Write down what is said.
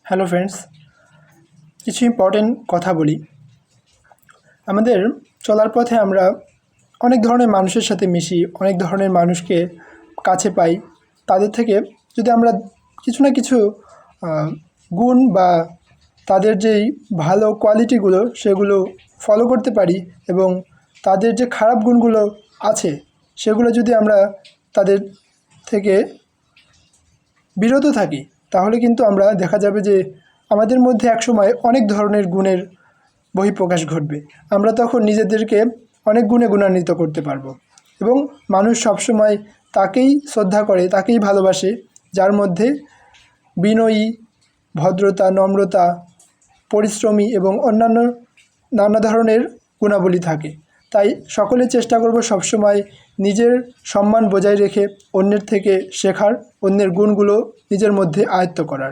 Hello friends, কিছু important কথা বলি। আমাদের চলার পথে আমরা অনেক ধরনের মানুষের সাথে মিশি, অনেক ধরনের মানুষকে কাছে পাই। তাদের থেকে যদি আমরা কিছু না কিছু গুণ বা তাদের যেই ভালো কোয়ালিটিগুলো সেগুলো ফলো করতে পারি এবং তাদের যে খারাপ গুণগুলো আছে সেগুলো যদি আমরা তাদের থেকে বিরত থাকি, তাহলে কিন্তু আমরা দেখা যাবে যে আমাদের মধ্যে একসময় অনেক ধরনের গুণের বহিঃপ্রকাশ ঘটবে। আমরা তখন নিজেদেরকে অনেক গুণে গুণান্বিত করতে পারবো এবং মানুষ সবসময় তাকেই শ্রদ্ধা করে, তাকেই ভালোবাসে যার মধ্যে বিনয়ী, ভদ্রতা, নম্রতা, পরিশ্রমী এবং অন্যান্য নানা ধরনের গুণাবলী থাকে। তাই সকলে চেষ্টা করব সবসময় নিজের সম্মান বজায় রেখে অন্যের থেকে শেখার, অন্যের গুণগুলো নিজের মধ্যে আয়ত্ত করার।